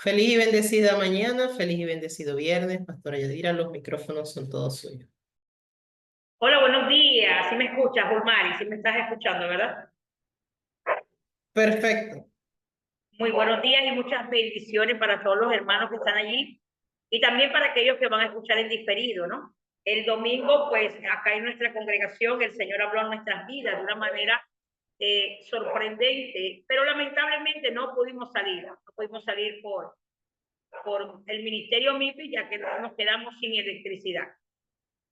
Feliz y bendecida mañana, feliz y bendecido viernes, Pastora Yadira, los micrófonos son todos suyos. Hola, buenos días. ¿Sí me escuchas, Ulmari? ¿Sí me estás escuchando, verdad? Perfecto. Muy buenos días y muchas bendiciones para todos los hermanos que están allí y también para aquellos que van a escuchar en diferido, ¿no? El domingo, pues acá en nuestra congregación, el Señor habló en nuestras vidas de una manera sorprendente, pero lamentablemente no pudimos salir por el ministerio MIPI, ya que nos quedamos sin electricidad.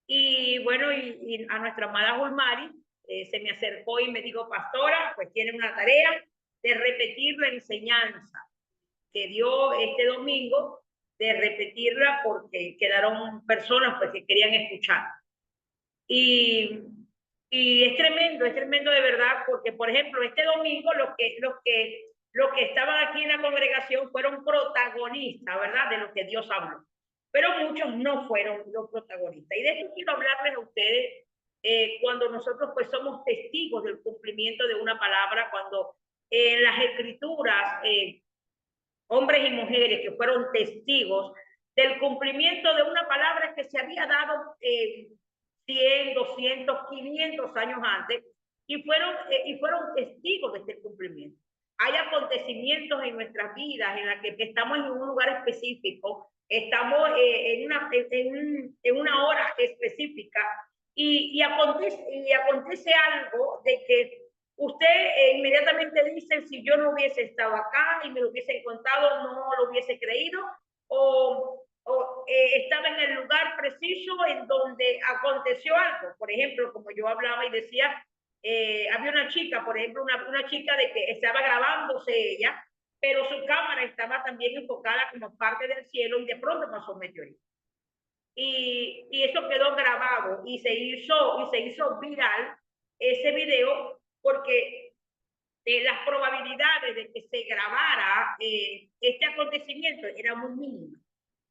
Y bueno, y a nuestra amada Ulmari se me acercó y me dijo, pastora, pues tiene una tarea de repetir la enseñanza que dio este domingo, de repetirla porque quedaron personas pues que querían escuchar. Y, y es tremendo de verdad, porque por ejemplo, este domingo los que estaban aquí en la congregación fueron protagonistas, ¿verdad? De lo que Dios habló. Pero muchos no fueron los protagonistas. Y de esto quiero hablarles a ustedes cuando nosotros pues somos testigos del cumplimiento de una palabra, cuando en las escrituras, hombres y mujeres que fueron testigos del cumplimiento de una palabra que se había dado 100, 200, 500 años antes y fueron testigos de este cumplimiento. Hay acontecimientos en nuestras vidas en las que estamos en un lugar específico, estamos en una hora específica y acontece algo de que usted inmediatamente dice, si yo no hubiese estado acá y me lo hubiesen contado, no lo hubiese creído, o estaba en el lugar preciso en donde aconteció algo. Por ejemplo, como yo hablaba y decía, había una chica, por ejemplo, una chica de que estaba grabándose ella, pero su cámara estaba también enfocada como parte del cielo y de pronto pasó un meteorito. Y eso quedó grabado y se hizo viral ese video porque las probabilidades de que se grabara este acontecimiento eran muy mínimas.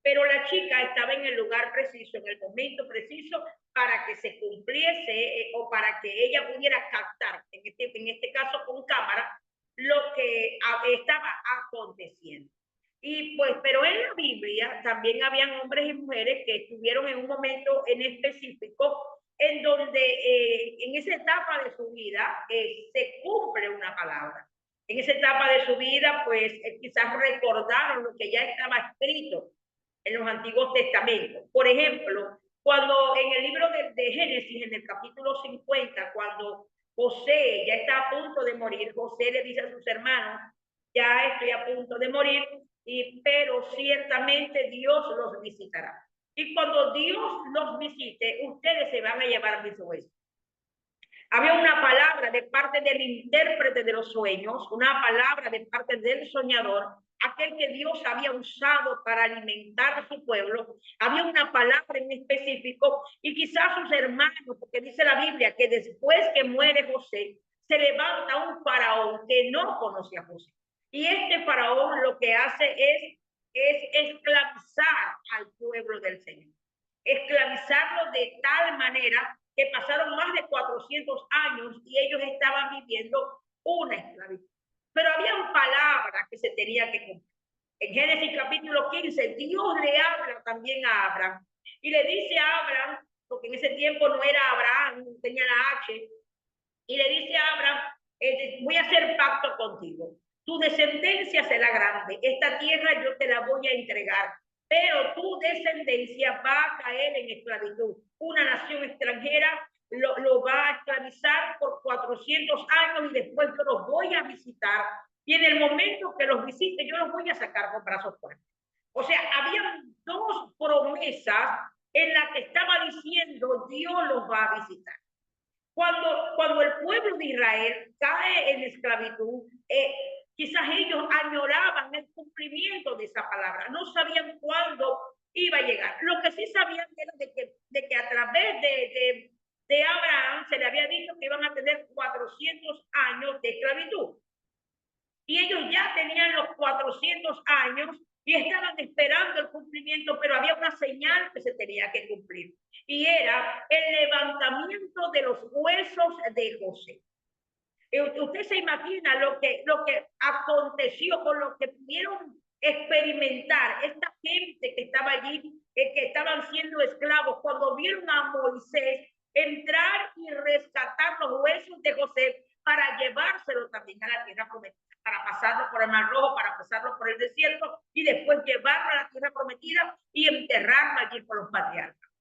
Pero la chica estaba en el lugar preciso, en el momento preciso, para que se cumpliese o para que ella pudiera captar, en este caso con cámara, lo que estaba aconteciendo. Y pues, pero en la Biblia también habían hombres y mujeres que estuvieron en un momento en específico en donde en esa etapa de su vida se cumple una palabra. En esa etapa de su vida, pues quizás recordaron lo que ya estaba escrito en los antiguos testamentos. Por ejemplo, cuando en el libro de Génesis, en el capítulo 50, cuando José ya está a punto de morir, José le dice a sus hermanos, ya estoy a punto de morir, pero ciertamente Dios los visitará. Y cuando Dios los visite, ustedes se van a llevar mis huesos. Había una palabra de parte del intérprete de los sueños, una palabra de parte del soñador, aquel que Dios había usado para alimentar a su pueblo. Había una palabra en específico y quizás sus hermanos, porque dice la Biblia que después que muere José, se levanta un faraón que no conoce a José. Y este faraón lo que hace es esclavizar al pueblo del Señor, esclavizarlo de tal manera que pasaron más de 400 años y ellos estaban viviendo una esclavitud. Pero había palabras que se tenía que cumplir. En Génesis capítulo 15, Dios le habla también a Abraham y le dice a Abraham, porque en ese tiempo no era Abraham, tenía la H, y le dice a Abraham, voy a hacer pacto contigo. Tu descendencia será grande. Esta tierra yo te la voy a entregar, pero tu descendencia va a caer en esclavitud. Una nación extranjera lo va a esclavizar por 400 años y después yo los voy a visitar. Y en el momento que los visite, yo los voy a sacar con brazos fuertes. O sea, había dos promesas en las que estaba diciendo Dios los va a visitar. Cuando el pueblo de Israel cae en esclavitud, quizás ellos añoraban el cumplimiento de esa palabra, no sabían cuándo iba a llegar. Lo que sí sabían era de que a través de Abraham se le había dicho que iban a tener 400 años de esclavitud. Y ellos ya tenían los 400 años y estaban esperando el cumplimiento, pero había una señal que se tenía que cumplir. Y era el levantamiento de los huesos de José. Usted se imagina lo que aconteció con lo que pudieron experimentar. Esta gente que estaba allí, que estaban siendo esclavos, cuando vieron a Moisés entrar y rescatar los huesos de José para llevárselo también a la tierra prometida, para pasarlo por el Mar Rojo, para pasarlo por el desierto y después llevarlo a la tierra prometida y enterrarlo allí por los patriarcas.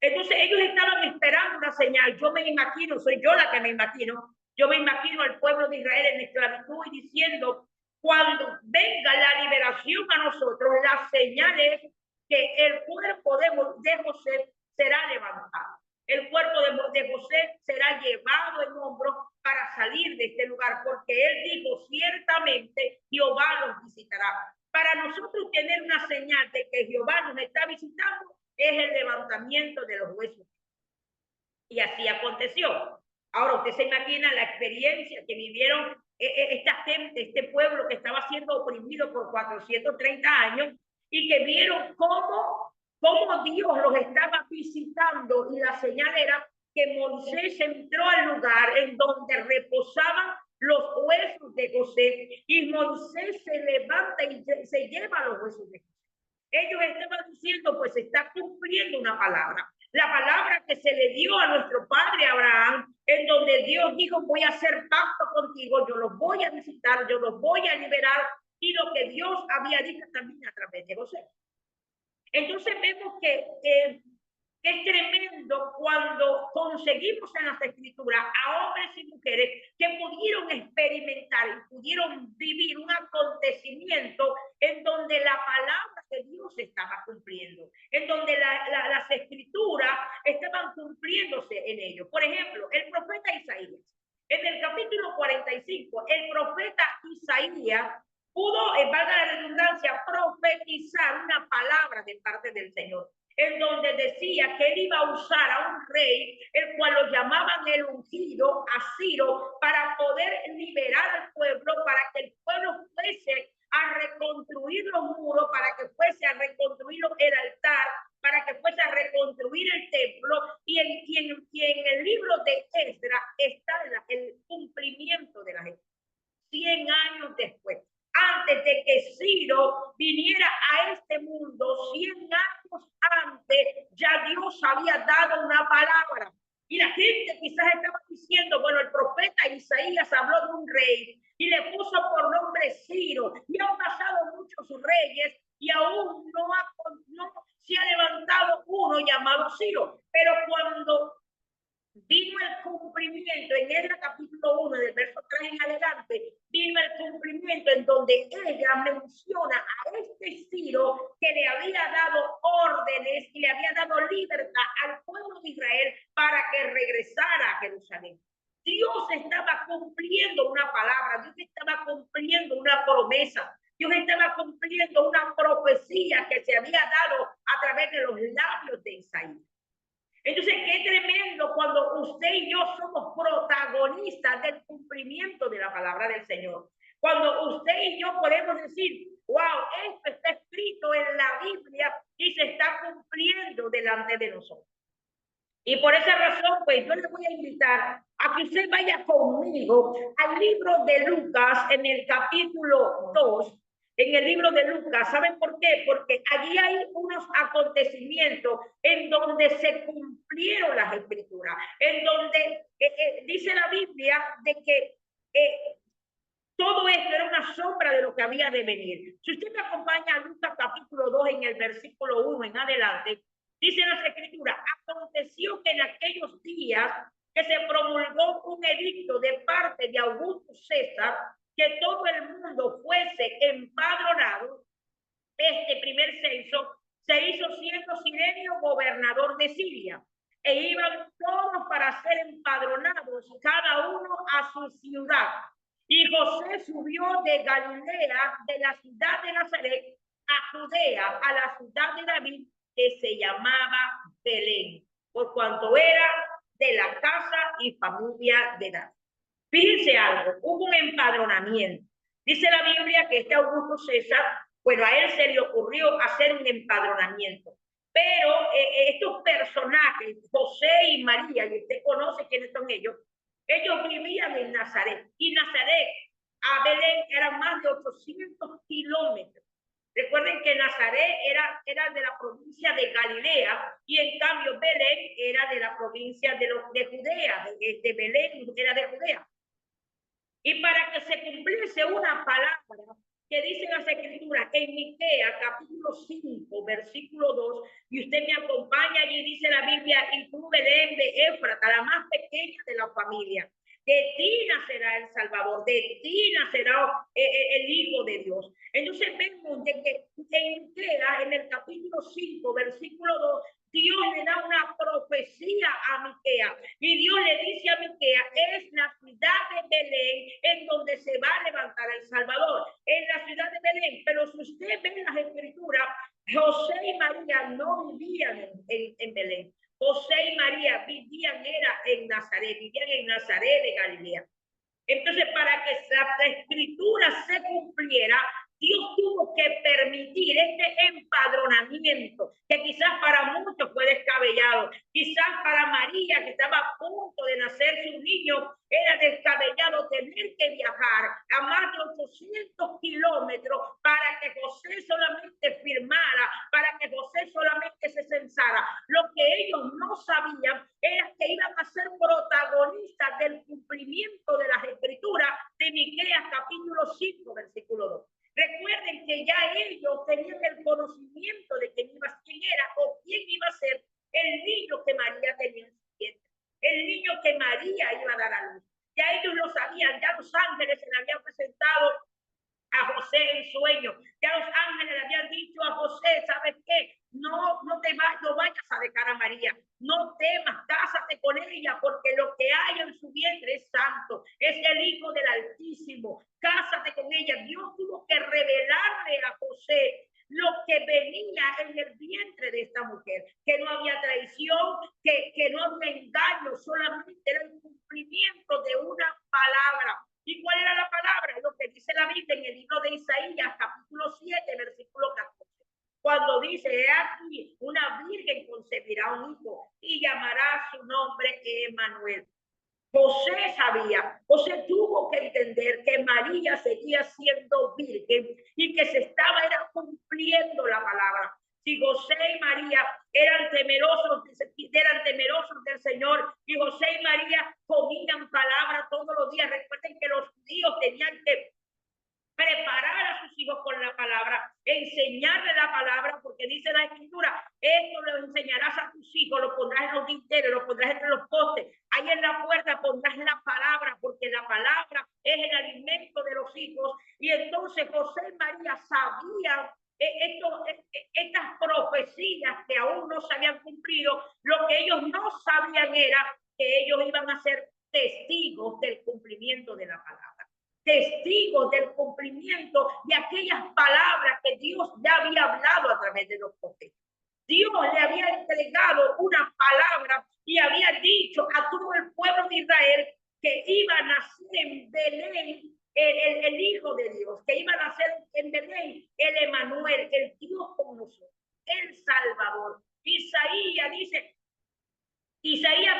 Entonces ellos estaban esperando una señal. Yo me imagino, soy yo la que me imagino, yo me imagino al pueblo de Israel en esclavitud y diciendo, cuando venga la liberación a nosotros, la señal es que el cuerpo de José será levantado. El cuerpo de José será llevado en hombros para salir de este lugar, porque él dijo, ciertamente Jehová los visitará. Para nosotros tener una señal de que Jehová nos está visitando, es el levantamiento de los huesos. Y así aconteció. Ahora usted se imagina la experiencia que vivieron esta gente, este pueblo que estaba siendo oprimido por 430 años y que vieron cómo Dios los estaba visitando, y la señal era que Moisés entró al lugar en donde reposaban los huesos de José, y Moisés se levanta y se lleva los huesos de José. Ellos estaban diciendo, pues se está cumpliendo una palabra. La palabra que se le dio a nuestro padre Abraham, en donde Dios dijo, voy a hacer pacto contigo, yo los voy a visitar, yo los voy a liberar, y lo que Dios había dicho también a través de José. Entonces vemos que es tremendo cuando conseguimos en las escrituras a hombres y mujeres que pudieron experimentar y pudieron vivir un acontecimiento en donde la palabra de Dios se estaba cumpliendo, en donde las escrituras estaban cumpliéndose en ellos. Por ejemplo, el profeta Isaías, en el capítulo 45, el profeta Isaías pudo, valga la redundancia, profetizar una palabra de parte del Señor, en donde decía que él iba a usar a un rey, el cual lo llamaban el ungido, a Ciro, para poder liberar al pueblo, para que el pueblo fuese a reconstruir los muros, para que fuese a reconstruir el altar, para que fuese a reconstruir el templo, y en el libro de Esdras está el cumplimiento de la gente. 100 años después, antes de que Ciro viniera a este mundo, 100 años antes, ya Dios había dado una palabra. Y la gente quizás estaba diciendo, bueno, el profeta Isaías habló de un rey y le puso por nombre Ciro, y han pasado muchos reyes y aún no se ha levantado uno llamado Ciro. Pero cuando vino el cumplimiento en el capítulo 1 del verso 3 en adelante, vino el cumplimiento en donde ella menciona a este Ciro que le había dado órdenes y le había dado libertad al pueblo de Israel para que regresara a Jerusalén. Dios estaba cumpliendo una palabra, Dios estaba cumpliendo una promesa, Dios estaba cumpliendo una profecía que se había dado a través de los labios de Isaías. Entonces, qué tremendo cuando usted y yo somos protagonistas del cumplimiento de la palabra del Señor. Cuando usted y yo podemos decir, wow, esto está escrito en la Biblia y se está cumpliendo delante de nosotros. Y por esa razón, pues yo le voy a invitar a que usted vaya conmigo al libro de Lucas en el capítulo 2. En el libro de Lucas, ¿saben por qué? Porque allí hay unos acontecimientos en donde se cumplieron las escrituras, en donde dice la Biblia de que todo esto era una sombra de lo que había de venir. Si usted me acompaña a Lucas capítulo 2 en el versículo 1 en adelante, dice las escrituras, aconteció que en aquellos días que se promulgó un edicto de parte de Augusto César, que todo el mundo fuese empadronado. Este primer censo se hizo siendo Cirenio gobernador de Siria, e iban todos para ser empadronados, cada uno a su ciudad. Y José subió de Galilea, de la ciudad de Nazaret, a Judea, a la ciudad de David, que se llamaba Belén, por cuanto era de la casa y familia de David. Fíjense algo, hubo un empadronamiento. Dice la Biblia que este Augusto César, bueno, a él se le ocurrió hacer un empadronamiento. Pero estos personajes, José y María, y usted conoce quiénes son ellos vivían en Nazaret. Y Nazaret a Belén eran más de 800 kilómetros. Recuerden que Nazaret era de la provincia de Galilea y en cambio Belén era de la provincia de Judea, de Belén era de Judea. Y para que se cumpliese una palabra que dice las escrituras en Miqueas capítulo 5 versículo 2, y usted me acompaña allí, dice la Biblia, y tú Belén de Éfrata, la más pequeña de la familia, de ti nacerá el Salvador, de ti nacerá el Hijo de Dios. Entonces vemos de que en Miqueas, en el capítulo 5 versículo 2, Dios le da una profecía a Miqueas y Dios le dice a Miqueas, es la ciudad de Belén en donde se va a levantar el Salvador, en la ciudad de Belén. Pero si usted ve las escrituras, José y María no vivían en Belén. José y María vivían en Nazaret, vivían en Nazaret de Galilea. Entonces, para que la escritura se cumpliera, Dios tuvo que permitir este empadronamiento, que quizás para muchos fue descabellado. Quizás para María, que estaba a punto de nacer su niño, era descabellado tener que viajar a más de 800 kilómetros para que José solamente firmara, para que José solamente se censara. Lo que ellos no sabían era que iban a ser protagonistas del cumplimiento de las escrituras de Miqueas capítulo 5 versículo 2. Recuerden que ya ellos tenían el conocimiento de quién era o quién iba a ser el niño que María tenía en su vientre, el niño que María iba a dar a luz. Ya ellos lo sabían, ya los ángeles se le habían presentado a José en sueño. Ya los ángeles le habían dicho a José, ¿sabes qué? No vayas a dejar a María, no temas, cásate con ella, porque lo que hay en su vientre es santo, es el Hijo del Altísimo, cásate con ella. Dios tuvo que revelarle a José lo que venía en el vientre de esta mujer, que no había traición, que no había engaño, solamente era el cumplimiento de una palabra. ¿Y cuál era la palabra? Lo que dice la Biblia en el libro de Isaías, capítulo 7, versículo 14. Cuando dice, he aquí, una virgen concebirá un hijo y llamará su nombre Emmanuel. José sabía, José tuvo que entender que María seguía siendo virgen y que se era cumpliendo la palabra. Si José y María eran temerosos del Señor y José y María comían palabra todos los días, recuerden que los judíos tenían que preparar a sus hijos con la palabra, enseñarle la palabra, porque dice la escritura, esto lo enseñarás a tus hijos, lo pondrás en los dinteles, lo pondrás entre los postes, ahí en la puerta pondrás la palabra, porque la palabra es el alimento de los hijos. Y entonces José y María sabían estas profecías que aún no se habían cumplido. Lo que ellos no sabían era que ellos iban a ser testigos del cumplimiento de la palabra, testigos del cumplimiento de aquellas palabras que Dios ya había hablado a través de los profetas. Dios le había entregado una palabra y había dicho a todo el pueblo de Israel que iba a nacer en Belén el Hijo de Dios, que iba a nacer en Belén el Emmanuel, el Dios con nosotros, el Salvador. Isaías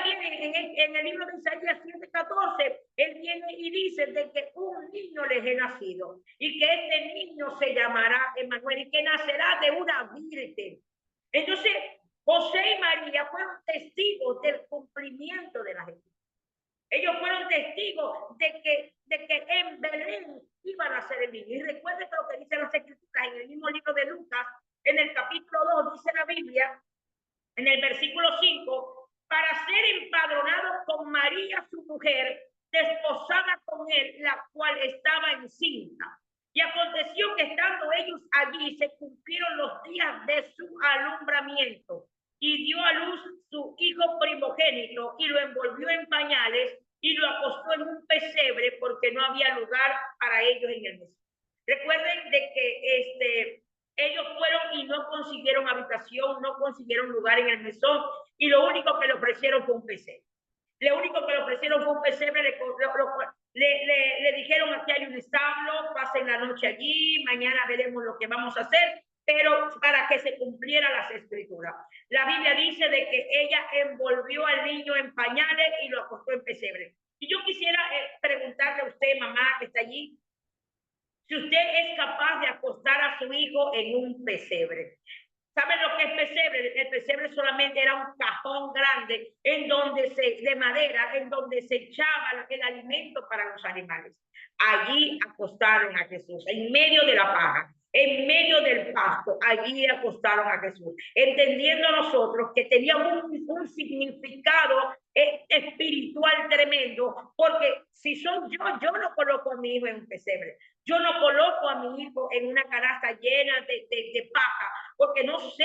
viene en el libro de Isaías 7:14, él viene y dice de que un niño les he nacido y que este niño se llamará Emmanuel y que nacerá de una virgen. Entonces, José y María fueron testigos del cumplimiento de las escrituras. Ellos fueron testigos de que en Belén iban a ser el niño. Y recuerden que lo que dicen las escrituras en el mismo libro de Lucas, en el capítulo 2, dice la Biblia, en el versículo 5, para ser empadronado con María, su mujer, desposada con él, la cual estaba encinta. Y aconteció que estando ellos allí, se cumplieron los días de su alumbramiento, y dio a luz su hijo primogénito, y lo envolvió en pañales, y lo acostó en un pesebre, porque no había lugar para ellos en el mesón. Recuerden de que ellos fueron y no consiguieron habitación, no consiguieron lugar en el mesón, y lo único que le ofrecieron fue un pesebre. Lo único que le ofrecieron fue un pesebre. Le dijeron, aquí hay un establo, pasen la noche allí, mañana veremos lo que vamos a hacer, pero para que se cumplieran las escrituras. La Biblia dice de que ella envolvió al niño en pañales y lo acostó en pesebre. Y yo quisiera preguntarle a usted, mamá, que está allí, si usted es capaz de acostar a a su hijo en un pesebre. ¿Saben lo que es pesebre? El pesebre solamente era un cajón grande de madera, en donde se echaba el alimento para los animales. Allí acostaron a Jesús, en medio de la paja, en medio del pasto, allí acostaron a Jesús, entendiendo nosotros que tenía un significado espiritual tremendo, porque si soy yo no coloco a mi hijo en un pesebre, yo no coloco a mi hijo en una canasta llena de paja, porque no sé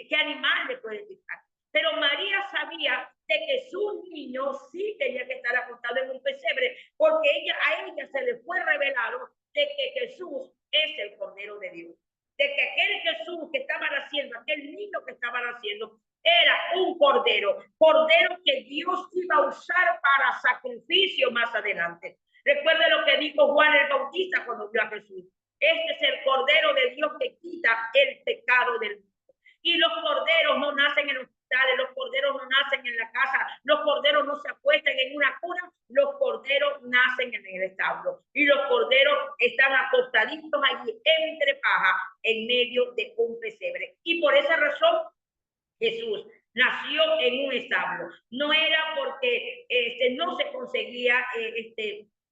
qué animal le puede picar. Pero María sabía de que su niño sí tenía que estar acostado en un pesebre, porque a ella se le fue revelado de que Jesús es el Cordero de Dios, de que aquel Jesús que estaba naciendo, aquel niño que estaba naciendo, era un cordero que Dios iba a usar para sacrificio más adelante. Recuerde lo que dijo Juan el Bautista cuando vio a Jesús. Este es el Cordero de Dios que quita el pecado del mundo. Y los corderos no nacen en hospitales, los corderos no nacen en la casa, los corderos no se acuestan en una cuna, los corderos nacen en el establo. Y los corderos están acostaditos allí entre paja, en medio de un pesebre. Y por esa razón, Jesús nació en un establo. No era porque no se conseguía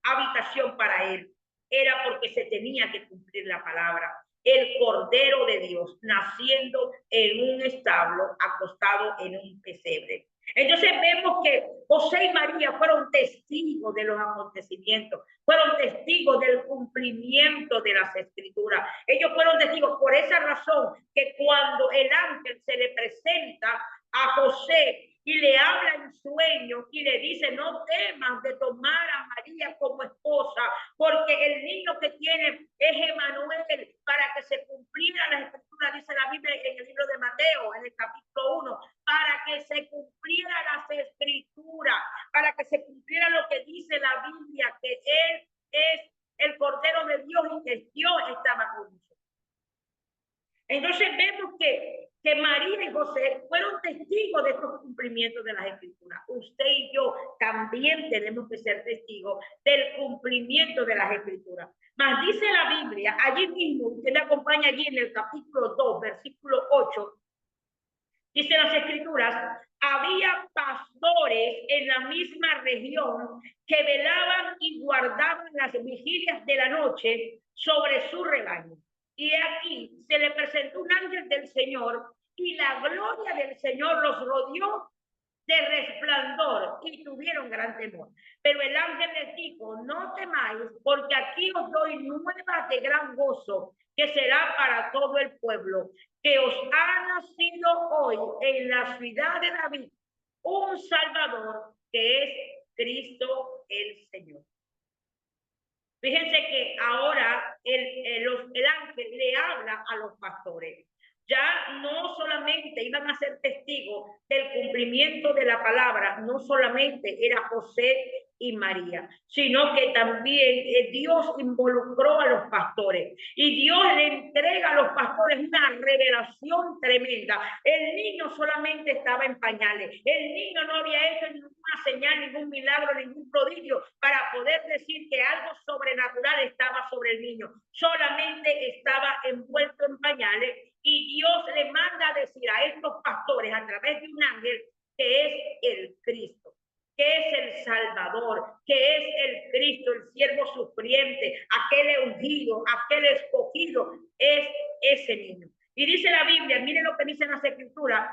habitación para él, era porque se tenía que cumplir la palabra. El Cordero de Dios naciendo en un establo, acostado en un pesebre. Entonces vemos que José y María fueron testigos de los acontecimientos, fueron testigos del cumplimiento de las escrituras. Ellos fueron testigos por esa razón que cuando el ángel se le presenta a José y le habla en sueño y le dice: no temas de tomar a María como esposa, porque el niño que tiene es Emanuel, para que se cumpliera la escritura, dice la Biblia en el libro de Mateo, en el capítulo 1, para que se cumpliera las escrituras, para que se cumpliera lo que dice la Biblia, que él es el Cordero de Dios y que Dios estaba con nosotros. Entonces vemos que María y José fueron testigos de estos cumplimientos de las escrituras. Usted y yo también tenemos que ser testigos del cumplimiento de las escrituras. Mas dice la Biblia, allí mismo, usted me acompaña allí en el capítulo 2, versículo 8, dice las escrituras: había pastores en la misma región que velaban y guardaban las vigilias de la noche sobre su rebaño. Y aquí se le presentó un ángel del Señor y la gloria del Señor los rodeó de resplandor y tuvieron gran temor. Pero el ángel les dijo: no temáis, porque aquí os doy nuevas de gran gozo, que será para todo el pueblo, que os ha nacido hoy en la ciudad de David un Salvador, que es Cristo el Señor. Fíjense que ahora el ángel le habla a los pastores. Ya no solamente iban a ser testigos del cumplimiento de la palabra, no solamente era José y María, sino que también Dios involucró a los pastores y Dios le entrega a los pastores una revelación tremenda. El niño solamente estaba en pañales, el niño no había hecho ninguna señal, ningún milagro, ningún prodigio para poder decir que algo sobrenatural estaba sobre el niño, solamente estaba envuelto en pañales. Y Dios le manda a decir a estos pastores a través de un ángel que es el Cristo, que es el Salvador, que es el Cristo, el siervo sufriente, aquel ungido, aquel escogido, es ese niño. Y dice la Biblia, miren lo que dicen las escrituras: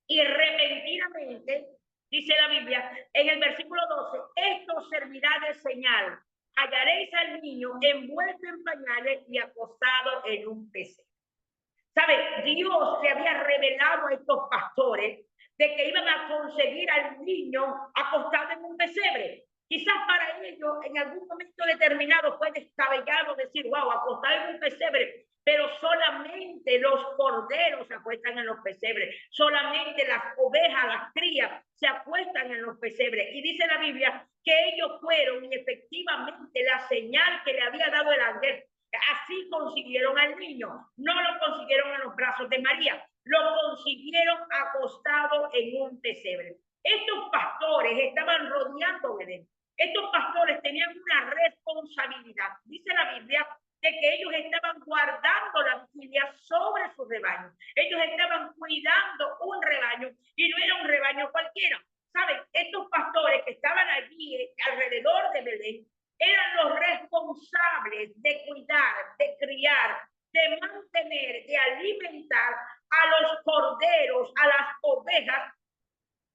y repentinamente, dice la Biblia en el versículo 12, esto servirá de señal: hallaréis al niño envuelto en pañales y acostado en un pesebre. ¿Sabe? Dios le había revelado a estos pastores de que iban a conseguir al niño acostado en un pesebre. Quizás para ellos en algún momento determinado fue descabellado decir: wow, acostado en un pesebre. Pero solamente los corderos se acuestan en los pesebres, solamente las ovejas, las crías, se acuestan en los pesebres. Y dice la Biblia que ellos fueron y efectivamente la señal que le había dado el ángel. Así consiguieron al niño, no lo consiguieron en los brazos de María, lo consiguieron acostado en un pesebre. Estos pastores estaban rodeando Belén. Estos pastores tenían una responsabilidad. Dice la Biblia de que ellos estaban guardando la vigilia sobre su rebaño. Ellos estaban cuidando un rebaño y no era un rebaño cualquiera. ¿Saben? Estos pastores que estaban allí alrededor de Belén eran los responsables de cuidar, de criar, de mantener, de alimentar a los corderos, a las ovejas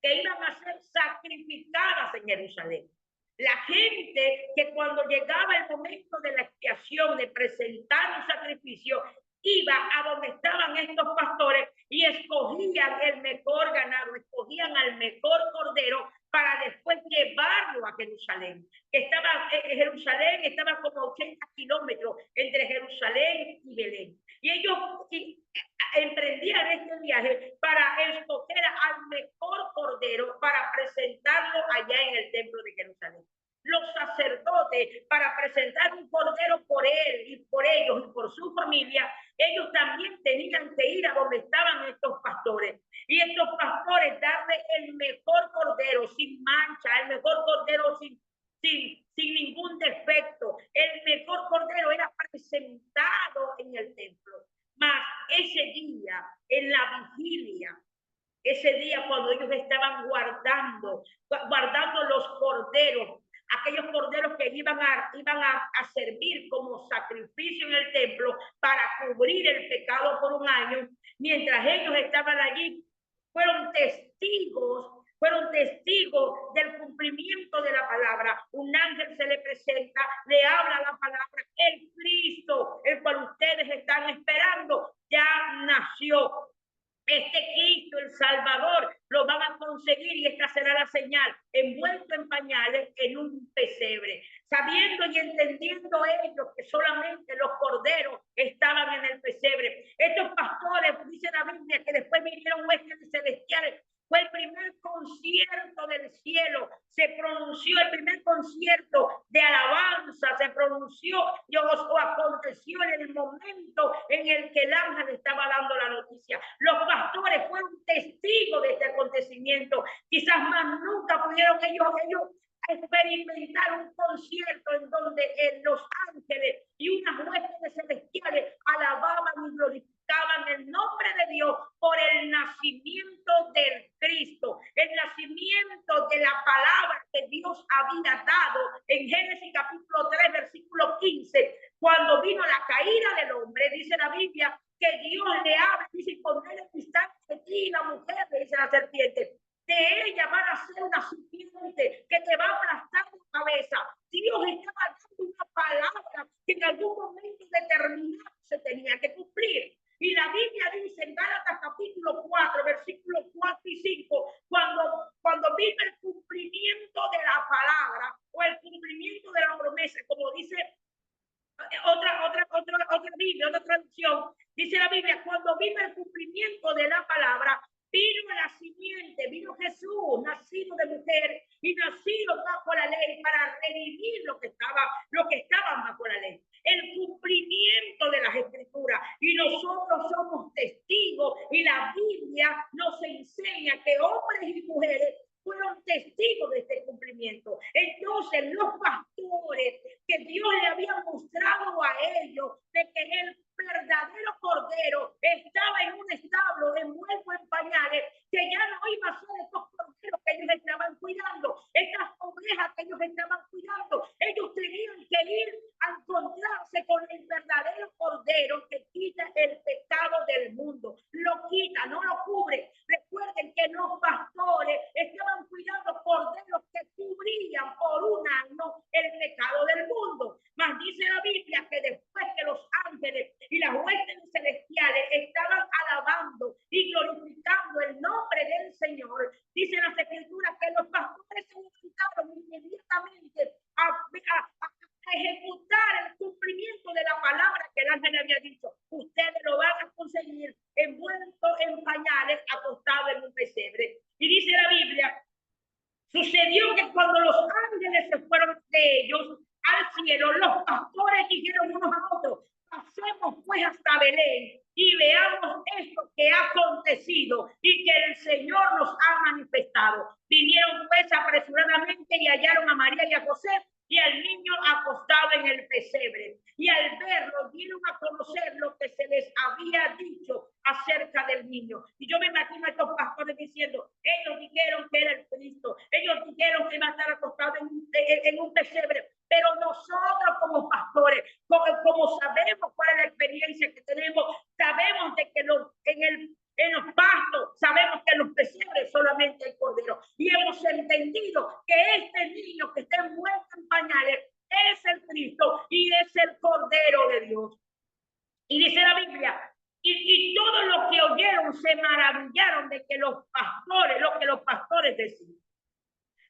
que iban a ser sacrificadas en Jerusalén. La gente que cuando llegaba el momento de la expiación, de presentar un sacrificio, iba a donde estaban estos pastores y escogían el mejor ganado, escogían al mejor cordero para después llevarlo a Jerusalén. Jerusalén estaba como 80 kilómetros entre Jerusalén y Belén. Y ellos emprendían este viaje para escoger al mejor cordero para presentarlo allá en el templo de Jerusalén. Los sacerdotes, para presentar un cordero por él y por ellos y por su familia, ellos también tenían que ir a donde estaban estos pastores. Y estos pastores darle el mejor cordero sin mancha, el mejor cordero sin ningún defecto. El mejor cordero era presentado en el templo. Mas ese día, en la vigilia, ese día cuando ellos estaban guardando los corderos, aquellos corderos que iban a servir como sacrificio en el templo para cubrir el pecado por un año, mientras ellos estaban allí, fueron testigos del cumplimiento de la palabra. Un ángel se le presenta, le habla la palabra, el Cristo, el cual ustedes están esperando, ya nació. Este Cristo, el Salvador, lo van a conseguir y esta será la señal, envuelto en pañales en un pesebre. Sabiendo y entendiendo ellos que solamente los corderos estaban en el pesebre. Estos pastores, dice la Biblia, que después vinieron huestes celestiales. Fue el primer concierto del cielo, se pronunció el primer concierto de alabanza, se pronunció o aconteció en el momento en el que el ángel estaba dando la noticia. Los pastores fueron testigos de este acontecimiento. Quizás más nunca pudieron ellos experimentar un concierto en donde los ángeles y unas huestes celestiales alababan y glorificaban el nombre de Dios por el nacimiento del Cristo, el nacimiento de la palabra que Dios había dado en Génesis capítulo 3, versículo 15, cuando vino la caída del hombre, dice la Biblia, que Dios le habla, dice, pondré enemistad de ti y la mujer, le dice la serpiente, de ella van a ser una serpiente que te va a aplastar la cabeza. Dios estaba dando una palabra que en algún momento determinado se tenía que cumplir. Y la Biblia dice en Gálatas capítulo 4, versículos 4 y 5, cuando vino el cumplimiento de la palabra o el cumplimiento de la promesa, como dice otra Biblia, otra traducción, dice la Biblia, cuando vino el cumplimiento de la palabra, vino la simiente, vino Jesús, nacido de mujer y nacido bajo la ley para redimir lo que estaban bajo la ley. El cumplimiento de las escrituras. Y nosotros somos testigos y la Biblia nos enseña que hombres y mujeres fueron testigos de este cumplimiento. Entonces los pastores que Dios le había mostrado a ellos de que el verdadero cordero estaba en un establo envuelto en pañales, que ya no iba a ser estos corderos que ellos estaban cuidando, estas ovejas que ellos estaban cuidando. Ellos tenían que ir a encontrarse con el verdadero cordero que quita el pecado del mundo. Lo quita, no lo cubre. Recuerden que los pastores estaban cuidando corderos que cubrían por un año el pecado del mundo. Mas dice la Biblia que después que los ángeles y las huestes celestiales estaban alabando y glorificando el nombre del Señor, dice las escrituras que los pastores se levantaron inmediatamente a ejecutar el cumplimiento de la palabra que el ángel había dicho. Ustedes lo van a conseguir envuelto en pañales, acostado en un pesebre. Y dice la Biblia, sucedió que cuando los ángeles se fueron de ellos al cielo, los pastores dijeron unos a otros, pasemos pues hasta Belén y veamos esto que ha acontecido y que el Señor nos ha manifestado. Vinieron pues apresuradamente y hallaron a María y a José y al niño acostado en el pesebre. Y al verlo, dieron a conocer lo que se les había dicho acerca del niño. Y yo me imagino a estos pastores diciendo, ellos dijeron que era el Cristo, ellos dijeron que iba a estar acostado en un pesebre, pero nosotros como pastores, como sabemos cuál es la experiencia que tenemos, sabemos de que en los pastos, sabemos que en los pesebres solamente hay cordero. Y hemos entendido que este niño que está envuelto en pañales es el Cristo y es el Cordero de Dios. Y dice la Biblia, y todos los que oyeron se maravillaron de que lo que los pastores decían.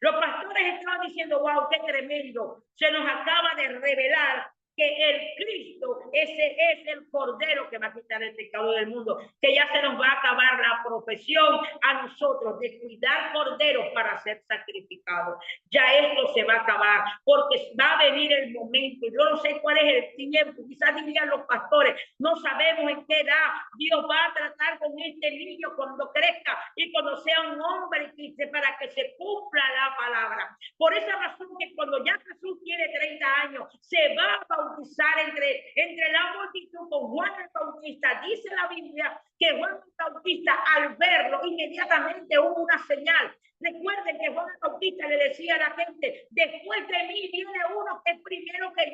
Los pastores estaban diciendo, wow, qué tremendo, se nos acaba de revelar que el Cristo, ese es el Cordero que va a quitar el pecado del mundo, que ya se nos va a acabar la profesión a nosotros de cuidar corderos para ser sacrificados. Ya esto se va a acabar, porque va a venir el momento, yo no sé cuál es el tiempo, quizás dirían los pastores, no sabemos en qué edad Dios va a tratar con este niño cuando crezca y cuando sea un hombre, para que se cumpla la palabra. Por esa razón que cuando ya Jesús tiene 30 años, se va a bautizar entre la multitud con Juan el Bautista. Dice la Biblia que Juan el Bautista, al verlo, inmediatamente hubo una señal. Recuerden que Juan el Bautista le decía a la gente, después de mí viene uno que es primero que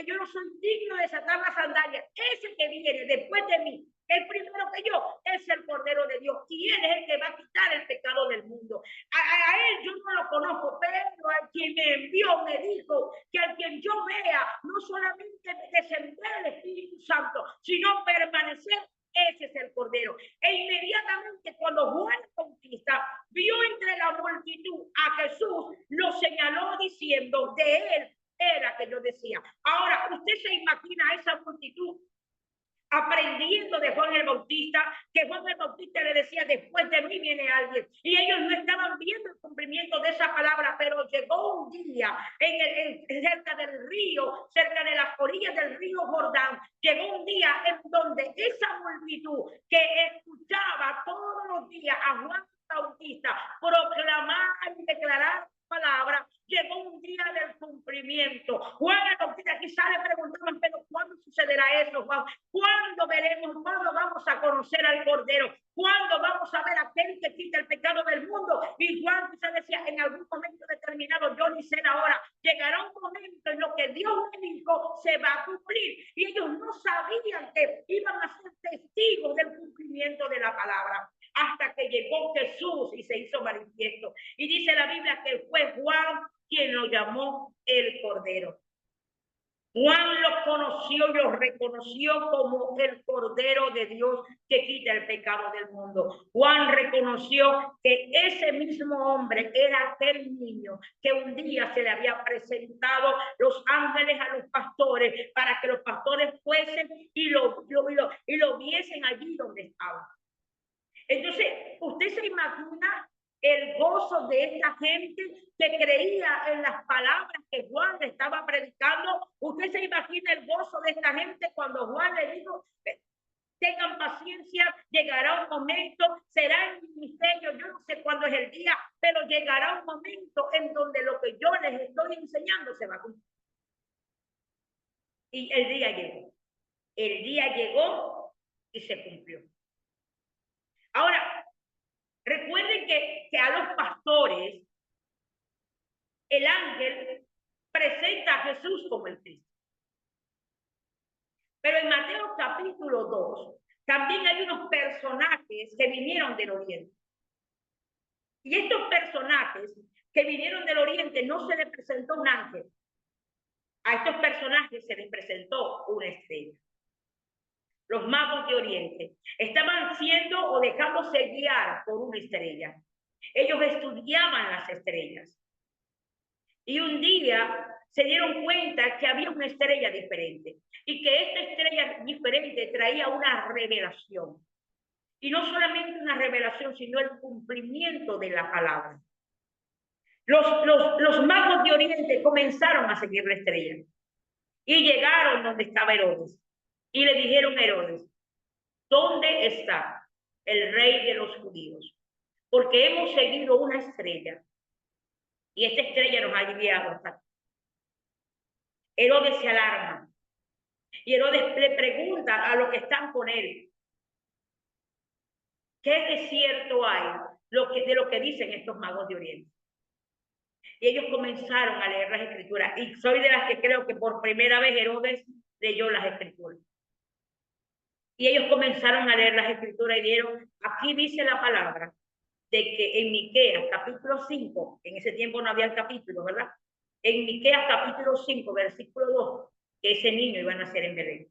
yo no soy digno de desatar las sandalias. Ese que viene después de mí, el primero que yo, es el Cordero de Dios, y él es el que va a quitar el pecado del mundo. A él yo no lo conozco, pero a quien me envió me dijo que al quien yo vea, no solamente descender el Espíritu Santo, sino permanecer. Ese es el Cordero. E inmediatamente cuando Juan Bautista vio entre la multitud a Jesús, lo señaló diciendo, de él era que yo decía. Ahora, usted se imagina a esa multitud aprendiendo de Juan el Bautista, que Juan el Bautista le decía, después de mí viene alguien, y ellos no estaban viendo el cumplimiento de esa palabra, pero llegó un día cerca del río, cerca de las orillas del río Jordán, llegó un día en donde esa multitud que escuchaba todos los días a Juan Bautista proclamar y declarar palabra, llegó un día del cumplimiento. Juan el Bautista quizá le preguntaban, pero ¿cuándo sucederá eso, Juan? ¿Cuándo veremos? ¿Cuándo vamos a conocer al Cordero? ¿Cuándo vamos a ver a aquel que quita el pecado del mundo? Y Juan quizá decía, en algún momento determinado, yo ni sé ahora, llegará un momento en lo que Dios me dijo se va a cumplir. Y ellos no sabían que iban a ser testigos del cumplimiento de la palabra. Hasta que llegó Jesús y se hizo manifiesto. Y dice la Biblia que fue Juan quien lo llamó el Cordero. Juan lo conoció y lo reconoció como el Cordero de Dios que quita el pecado del mundo. Juan reconoció que ese mismo hombre era aquel niño que un día se le había presentado los ángeles a los pastores para que los pastores fuesen y lo viesen allí donde estaba. Entonces, usted se imagina el gozo de esta gente que creía en las palabras que Juan le estaba predicando. Usted se imagina el gozo de esta gente cuando Juan le dijo, tengan paciencia, llegará un momento, será el ministerio, yo no sé cuándo es el día, pero llegará un momento en donde lo que yo les estoy enseñando se va a cumplir. Y el día llegó. El día llegó y se cumplió. Ahora, recuerden que a los pastores el ángel presenta a Jesús como el Cristo. Pero en Mateo capítulo 2 también hay unos personajes que vinieron del oriente. Y estos personajes que vinieron del oriente no se les presentó un ángel. A estos personajes se les presentó una estrella. Los magos de Oriente estaban siendo o dejándose guiar por una estrella. Ellos estudiaban las estrellas. Y un día se dieron cuenta que había una estrella diferente y que esta estrella diferente traía una revelación. Y no solamente una revelación, sino el cumplimiento de la palabra. Los magos de Oriente comenzaron a seguir la estrella y llegaron donde estaba Herodes. Y le dijeron a Herodes, ¿dónde está el rey de los judíos? Porque hemos seguido una estrella y esta estrella nos ha guiado hasta aquí. Herodes se alarma y Herodes le pregunta a los que están con él, ¿qué de cierto hay de lo que dicen estos magos de Oriente? Y ellos comenzaron a leer las escrituras. Y soy de las que creo que por primera vez Herodes leyó las escrituras. Y ellos comenzaron a leer las escrituras y dieron, aquí dice la palabra, de que en Miqueas capítulo 5, en ese tiempo no había capítulo, ¿verdad? En Miqueas capítulo 5, versículo 2, que ese niño iba a nacer en Belén.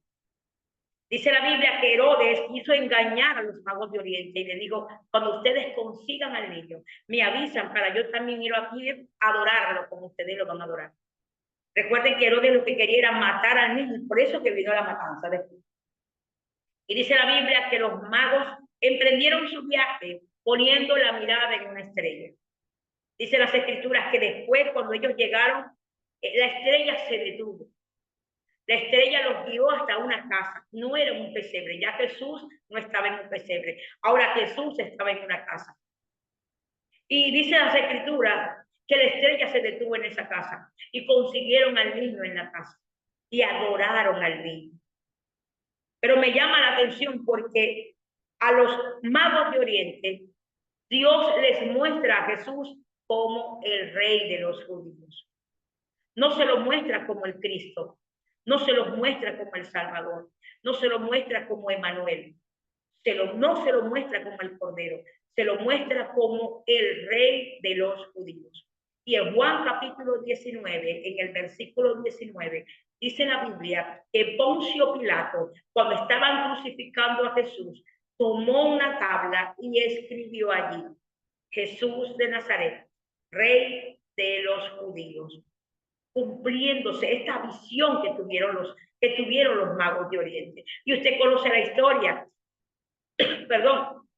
Dice la Biblia que Herodes quiso engañar a los magos de Oriente y le dijo, cuando ustedes consigan al niño, me avisan para yo también ir aquí a adorarlo como ustedes lo van a adorar. Recuerden que Herodes lo que quería era matar al niño, por eso que vino la matanza después. Y dice la Biblia que los magos emprendieron su viaje poniendo la mirada en una estrella. Dice las escrituras que después, cuando ellos llegaron, la estrella se detuvo. La estrella los guió hasta una casa, no era un pesebre, ya Jesús no estaba en un pesebre, ahora Jesús estaba en una casa. Y dice las escrituras que la estrella se detuvo en esa casa y consiguieron al niño en la casa y adoraron al niño. Pero me llama la atención porque a los magos de Oriente, Dios les muestra a Jesús como el rey de los judíos. No se lo muestra como el Cristo, no se lo muestra como el Salvador, no se lo muestra como Emmanuel, no se lo muestra como el Cordero, se lo muestra como el rey de los judíos. Y en Juan capítulo 19, en el versículo 19, dice la Biblia que Poncio Pilato, cuando estaban crucificando a Jesús, tomó una tabla y escribió allí, Jesús de Nazaret, rey de los judíos, cumpliéndose esta visión que tuvieron los magos de Oriente. Y usted conoce la historia, perdón,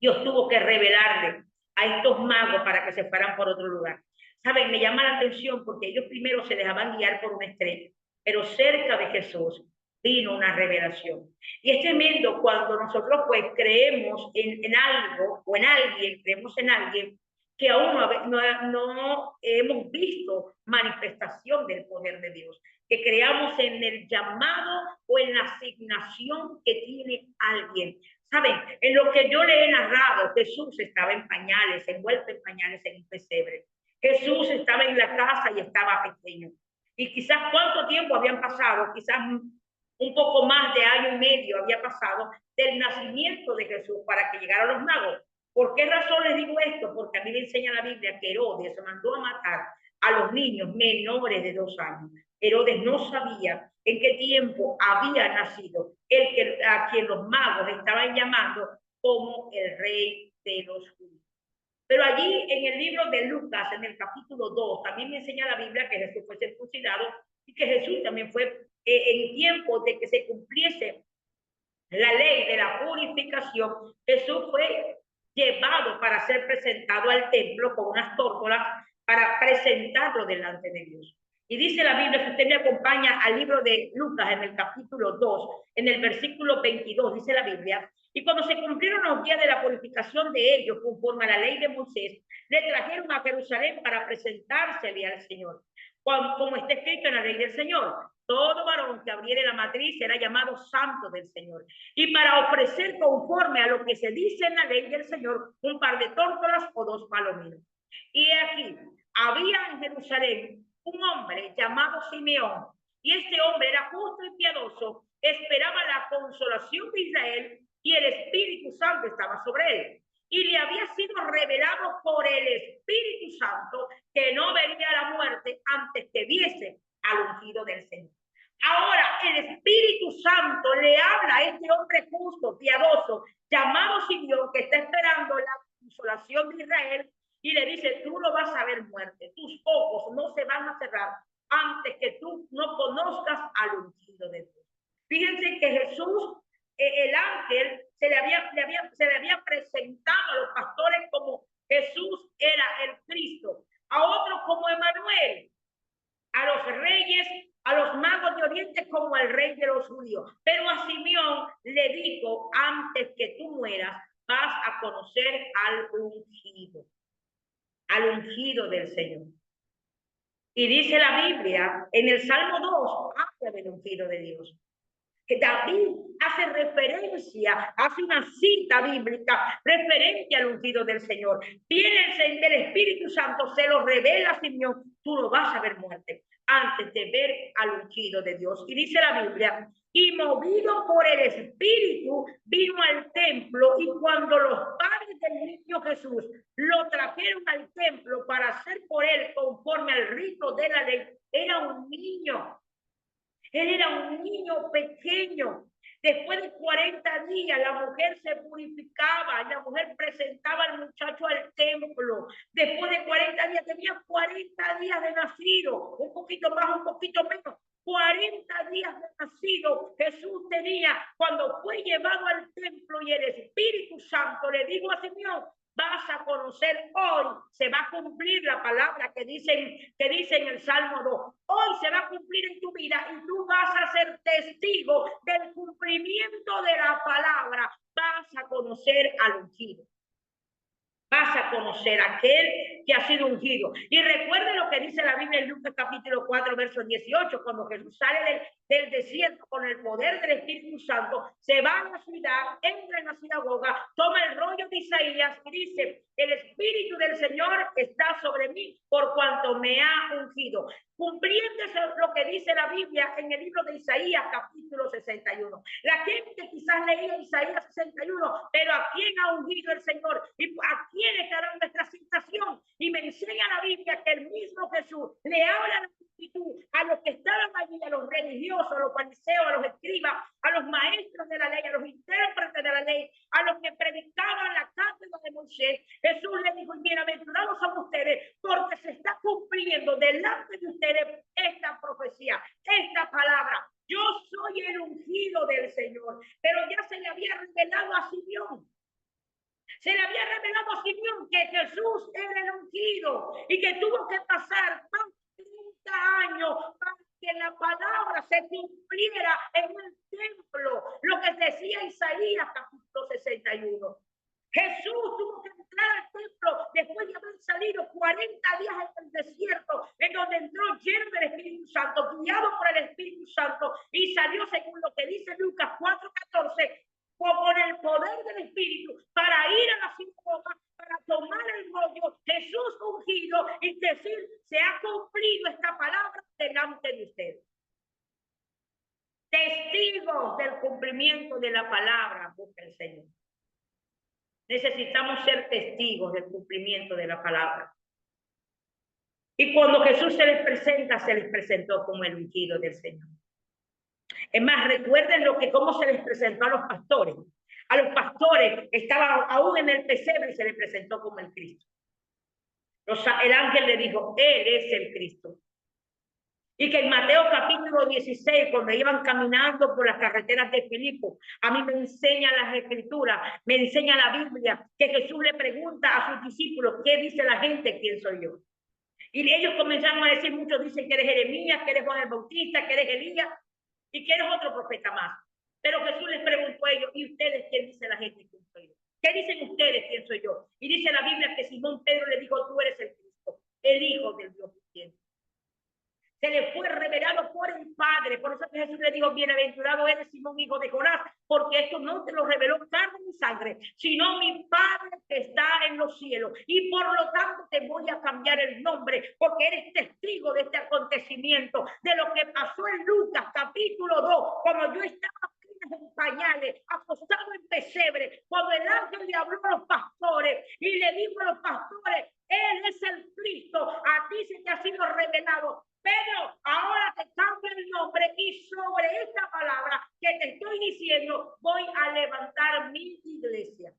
Dios tuvo que revelarle a estos magos para que se fueran por otro lugar. Saben, me llama la atención porque ellos primero se dejaban guiar por una estrella, pero cerca de Jesús vino una revelación. Y es tremendo cuando nosotros pues creemos en algo o en alguien, creemos en alguien que aún no hemos visto manifestación del poder de Dios, que creamos en el llamado o en la asignación que tiene alguien. ¿Saben? En lo que yo le he narrado, Jesús estaba en pañales, envuelto en pañales en un pesebre. Jesús estaba en la casa y estaba pequeño. Y quizás cuánto tiempo habían pasado, quizás un poco más de año y medio había pasado del nacimiento de Jesús para que llegaran los magos. ¿Por qué razón les digo esto? Porque a mí me enseña la Biblia que Herodes se mandó a matar a los niños menores de 2 años. Herodes no sabía en qué tiempo había nacido a quien los magos estaban llamando como el rey de los judíos. Pero allí en el libro de Lucas, en el capítulo 2, también me enseña la Biblia que Jesús fue circuncidado y que Jesús también fue en tiempo de que se cumpliese la ley de la purificación. Jesús fue llevado para ser presentado al templo con unas tórtolas para presentarlo delante de Dios. Y dice la Biblia, si usted me acompaña al libro de Lucas en el capítulo 2, en el versículo 22, dice la Biblia, y cuando se cumplieron los días de la purificación de ellos, conforme a la ley de Moisés, le trajeron a Jerusalén para presentársele al Señor. Como está escrito en la ley del Señor, todo varón que abriere la matriz será llamado santo del Señor. Y para ofrecer conforme a lo que se dice en la ley del Señor, un par de tórtolas o 2 palominos. Y aquí, había en Jerusalén un hombre llamado Simeón, y este hombre era justo y piadoso, esperaba la consolación de Israel, y el Espíritu Santo estaba sobre él. Y le había sido revelado por el Espíritu Santo que no vería la muerte antes que viese al ungido del Señor. Ahora el Espíritu Santo le habla a este hombre justo, piadoso, llamado Simeón, que está esperando la consolación de Israel, y le dice, tú no vas a ver muerte, tus ojos no se van a cerrar antes que tú no conozcas al ungido de Dios. Fíjense que Jesús, el ángel, se le había presentado a los pastores como Jesús era el Cristo, a otros como Emmanuel, a los reyes, a los magos de Oriente como el rey de los judíos. Pero a Simeón le dijo, antes que tú mueras, vas a conocer al ungido del Señor. Y dice la Biblia en el Salmo 2, habla del ungido de Dios. Que David hace referencia, hace una cita bíblica referente al ungido del Señor. Viene el Espíritu Santo, se lo revela a Simeón, tú no vas a ver muerte antes de ver al ungido de Dios. Y dice la Biblia, y movido por el Espíritu vino al templo, y cuando los padres del niño Jesús lo trajeron al templo para hacer por él conforme al rito de la ley, era un niño. Él era un niño pequeño. Después de 40 días, la mujer se purificaba, la mujer presentaba al muchacho al templo. Después de 40 días, tenía 40 días de nacido, un poquito más, un poquito menos. 40 días de nacido Jesús tenía cuando fue llevado al templo, y el Espíritu Santo le dijo a Simeón, vas a conocer hoy, se va a cumplir la palabra que dice en el Salmo 2. Hoy se va a cumplir en tu vida y tú vas a ser testigo del cumplimiento de la palabra. Vas a conocer al ungido. Vas a conocer a aquel que ha sido ungido. Y recuerde lo que dice la Biblia en Lucas capítulo 4, verso 18, cuando Jesús sale del desierto con el poder del Espíritu Santo, se va a la ciudad, entra en la sinagoga, toma el rollo de Isaías y dice, el Espíritu del Señor está sobre mí por cuanto me ha ungido. Cumpliéndose lo que dice la Biblia en el libro de Isaías capítulo 61. La gente quizás leía Isaías 61, pero ¿a quién ha ungido el Señor? ¿Y a quién estará nuestra asignación? Y me enseña la Biblia que el mismo Jesús le habla a la multitud, a los que estaban allí, a los religiosos, a los fariseos, a los escribas, a los maestros de la ley, a los intérpretes de la ley, a los que predicaban la cátedra de Moisés. Jesús les dijo, bienaventurados son ustedes, porque se está cumpliendo delante de ustedes esta profecía, esta palabra. Yo soy el ungido del Señor, pero ya se le había revelado a Simeón. Se le había revelado a Simeón que Jesús era el ungido y que tuvo que pasar más de 30 años para que la palabra se cumpliera en el templo, lo que decía Isaías capítulo 61. Jesús tuvo que entrar al templo después de haber salido 40 días en el desierto, en donde entró lleno del Espíritu Santo, guiado por el Espíritu Santo, y salió según lo que dice Lucas 4:14, con el poder del Espíritu, para ir a la sinagoga, para tomar el rollo, Jesús ungido, y decir, se ha cumplido esta palabra delante de ustedes. Testigos del cumplimiento de la palabra, busca el Señor. Necesitamos ser testigos del cumplimiento de la palabra. Y cuando Jesús se les presenta, se les presentó como el ungido del Señor. Es más, recuerden cómo se les presentó a los pastores. A los pastores estaban aún en el pesebre y se les presentó como el Cristo. El ángel le dijo, Él es el Cristo. Y que en Mateo capítulo 16, cuando iban caminando por las carreteras de Filipo, a mí me enseña las escrituras, me enseña la Biblia, que Jesús le pregunta a sus discípulos, ¿qué dice la gente? ¿Quién soy yo? Y ellos comenzaron a decir, muchos dicen que eres Jeremías, que eres Juan el Bautista, que eres Elías y que eres otro profeta más. Pero Jesús les preguntó a ellos, ¿y ustedes quién dice la gente quién soy yo? ¿Qué dicen ustedes quién soy yo? Y dice la Biblia que Simón Pedro le dijo, tú eres el Cristo, el Hijo del Dios viviente. Se le fue revelado por el Padre. Por eso Jesús le dijo, bienaventurado eres Simón, hijo de Jonás, porque esto no te lo reveló carne ni sangre, sino mi Padre que está en los cielos. Y por lo tanto te voy a cambiar el nombre, porque eres testigo de este acontecimiento, de lo que pasó en Lucas capítulo 2, como yo estaba en pañales, acostado en pesebre, cuando el ángel le habló a los pastores y le dijo a los pastores, Él es el Cristo, a ti se te ha sido revelado. Pedro, ahora te cambio el nombre y sobre esta palabra que te estoy diciendo voy a levantar mi iglesia.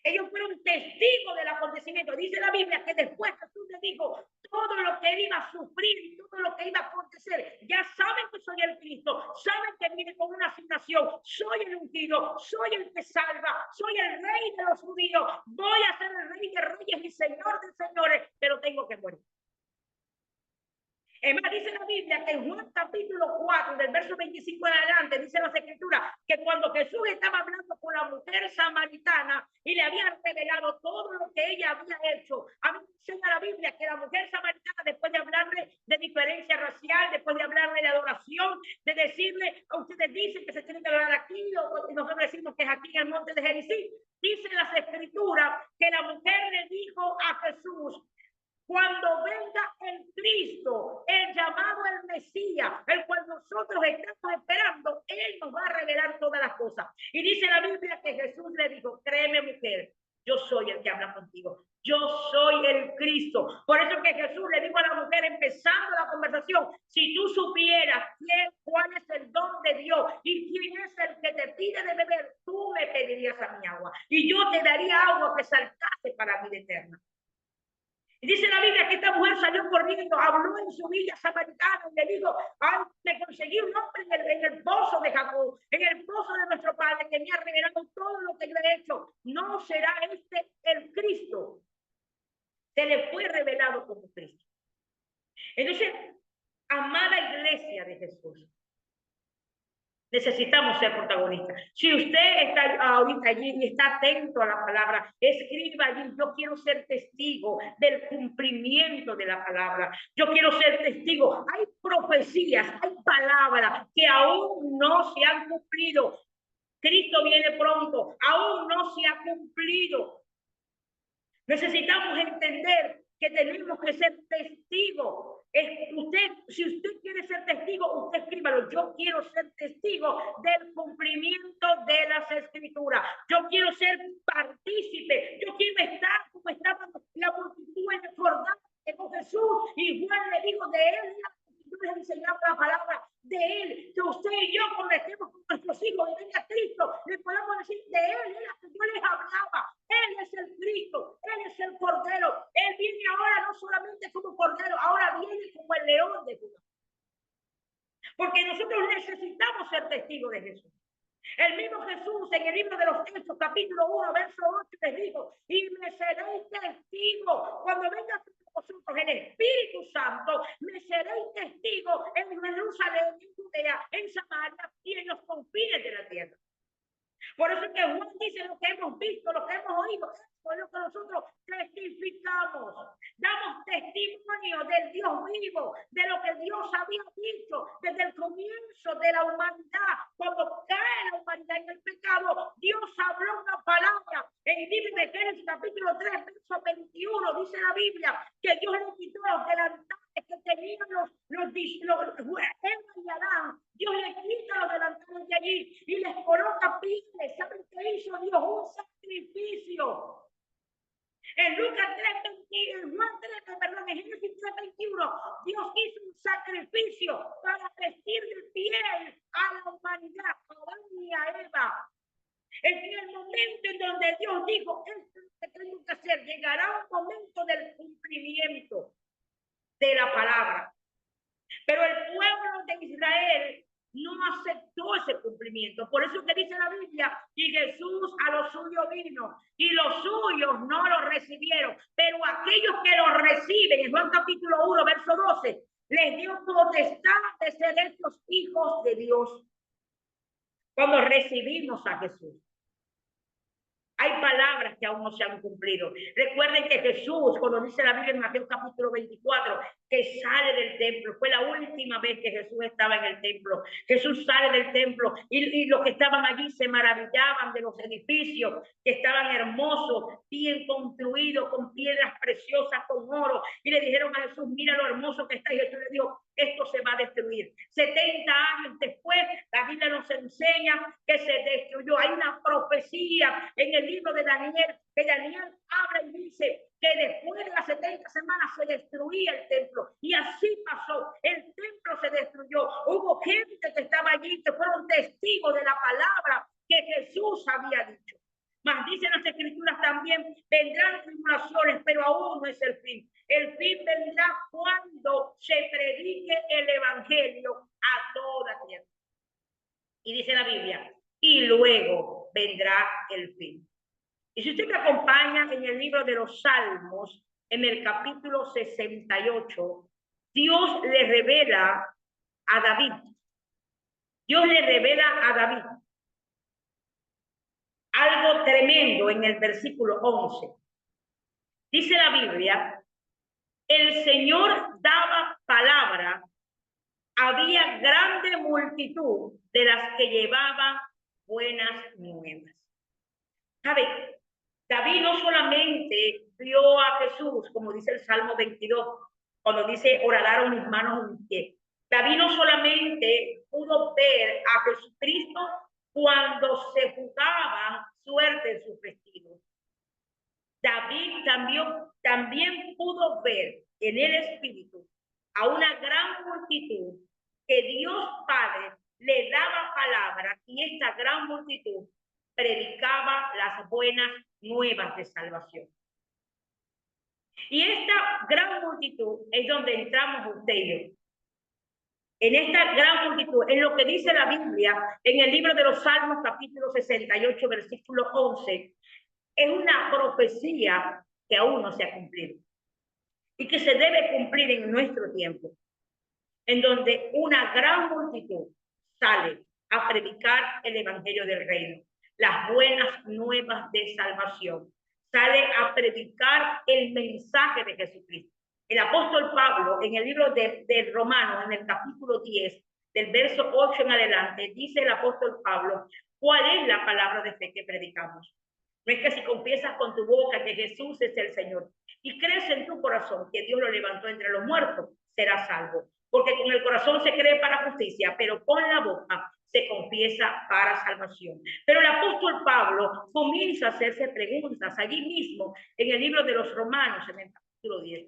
Ellos fueron testigos del acontecimiento. Dice la Biblia que después Jesús les dijo todo lo que él iba a sufrir y todo lo que iba a acontecer. Ya saben que soy el Cristo, saben que viene con una asignación. Soy el ungido, soy el que salva, soy el rey de los judíos. Voy a ser el rey de reyes y señor de señores, pero tengo que morir. Es más, dice la Biblia que en Juan capítulo 4, del verso 25 en adelante, dice las escrituras, que cuando Jesús estaba hablando con la mujer samaritana y le había revelado todo lo que ella había hecho, a mí me enseña la Biblia que la mujer samaritana, después de hablarle de diferencia racial, después de hablarle de adoración, de decirle, ustedes dicen que se tienen que adorar aquí, o nosotros decimos que es aquí en el monte de Jericín, dice las escrituras que la mujer le dijo a Jesús: cuando venga el Cristo, el llamado el Mesías, el cual nosotros estamos esperando, Él nos va a revelar todas las cosas. Y dice la Biblia que Jesús le dijo: créeme, mujer, yo soy el que habla contigo. Yo soy el Cristo. Por eso que Jesús le dijo a la mujer, empezando la conversación: si tú supieras cuál es el don de Dios y quién es el que te pide de beber, tú me pedirías a mi agua y yo te daría agua que saltase para vida eterna. Y dice la Biblia que esta mujer salió corriendo, habló en su villa samaritana y le dijo: ay, me conseguí un hombre en el pozo de Jacob, en el pozo de nuestro padre, que me ha revelado todo lo que yo he hecho. ¿No será este el Cristo? Se le fue revelado como Cristo. Entonces, amada iglesia de Jesús, necesitamos ser protagonistas. Si usted está ahorita allí y está atento a la palabra, escriba allí: yo quiero ser testigo del cumplimiento de la palabra. Yo quiero ser testigo. Hay profecías, hay palabras que aún no se han cumplido. Cristo viene pronto, aún no se ha cumplido. Necesitamos entender que tenemos que ser testigos. Si usted quiere ser testigo, usted escríbalo: yo quiero ser testigo del cumplimiento de las escrituras. Yo quiero ser partícipe. Yo quiero estar como estaba la multitud en el Jordán con Jesús, y Juan le dijo de él: yo les enseñaba la palabra de él, que usted y yo, cuando estemos con nuestros hijos y venga Cristo, le podemos decir de él, era que yo les hablaba. Él es el Cristo, Él es el Cordero. Él viene ahora no solamente como Cordero, ahora viene como el León de Judá. Porque nosotros necesitamos ser testigos de Jesús. El mismo Jesús en el libro de los Hechos, capítulo 1, verso 8, les dijo: y me seréis testigos cuando venga vosotros en el Espíritu Santo, me seréis testigos en Jerusalén, en Judea, en Samaria y en los confines de la tierra. Por eso que Juan dice: lo que hemos visto, lo que hemos oído, es lo que nosotros testificamos. Damos testimonio del Dios vivo, de lo que Dios había dicho desde el comienzo de la humanidad. Cuando cae la humanidad en el pecado, Dios habló una palabra. En el libro de Génesis, capítulo 3, verso 21, dice la Biblia que Dios le quitó los delantales que tenían Eva y Adán. Dios le quita los delantales de allí y les coloca pieles. ¿Saben qué hizo Dios? Un sacrificio. En Lucas 3:21, en Juan 3, perdón, en Génesis 3:21, Dios hizo un sacrificio para vestir de piel a la humanidad, a Adán y a Eva. En el momento en donde Dios dijo: esto es lo que tengo que hacer, llegará un momento del cumplimiento de la palabra. Pero el pueblo de Israel no aceptó ese cumplimiento. Por eso que dice la Biblia: y Jesús a los suyos vino, y los suyos no lo recibieron. Pero aquellos que lo reciben, en Juan capítulo 1, verso 12, les dio potestad de ser hechos hijos de Dios. Cuando recibimos a Jesús. Hay palabras que aún no se han cumplido. Recuerden que Jesús, cuando dice la Biblia en Mateo capítulo 24, que sale del templo, fue la última vez que Jesús estaba en el templo. Jesús sale del templo y los que estaban allí se maravillaban de los edificios, que estaban hermosos, bien construidos, con piedras preciosas, con oro. Y le dijeron a Jesús: mira lo hermoso que está. Y Jesús le dijo: esto se va a destruir. 70 años después, la Biblia nos enseña que se destruyó. Hay una profecía en el libro de Daniel, que Daniel habla y dice que después de las 70 semanas se destruía el templo. Y así pasó. El templo se destruyó. Hubo gente que estaba allí, que fueron testigos de la palabra que Jesús había dicho. Mas dicen las escrituras también: vendrán tribulaciones, pero aún no es el fin. El fin vendrá cuando se predique el evangelio a toda tierra. Y dice la Biblia: y luego vendrá el fin. Y si usted me acompaña en el libro de los Salmos, en el capítulo 68, Dios le revela a David. Dios le revela a David algo tremendo en el versículo 11. Dice la Biblia, el Señor daba palabra, había grande multitud de las que llevaban buenas nuevas. ¿Sabe? David no solamente vio a Jesús, como dice el Salmo 22, cuando dice, horadaron mis manos en mis pies. David no solamente pudo ver a Jesucristo cuando se jugaban suerte en sus vestidos. David también pudo ver en el Espíritu a una gran multitud que Dios Padre le daba palabra y esta gran multitud predicaba las buenas nuevas de salvación. Y esta gran multitud es donde entramos usted y yo. En esta gran multitud, en lo que dice la Biblia, en el libro de los Salmos, capítulo 68, versículo 11, es una profecía que aún no se ha cumplido y que se debe cumplir en nuestro tiempo, en donde una gran multitud sale a predicar el evangelio del reino, las buenas nuevas de salvación, sale a predicar el mensaje de Jesucristo. El apóstol Pablo, en el libro de Romanos, en el capítulo 10, del verso 8 en adelante, dice el apóstol Pablo, ¿cuál es la palabra de fe que predicamos? No es que si confiesas con tu boca que Jesús es el Señor y crees en tu corazón que Dios lo levantó entre los muertos, serás salvo. Porque con el corazón se cree para justicia, pero con la boca se confiesa para salvación. Pero el apóstol Pablo comienza a hacerse preguntas allí mismo en el libro de los Romanos, en el capítulo 10.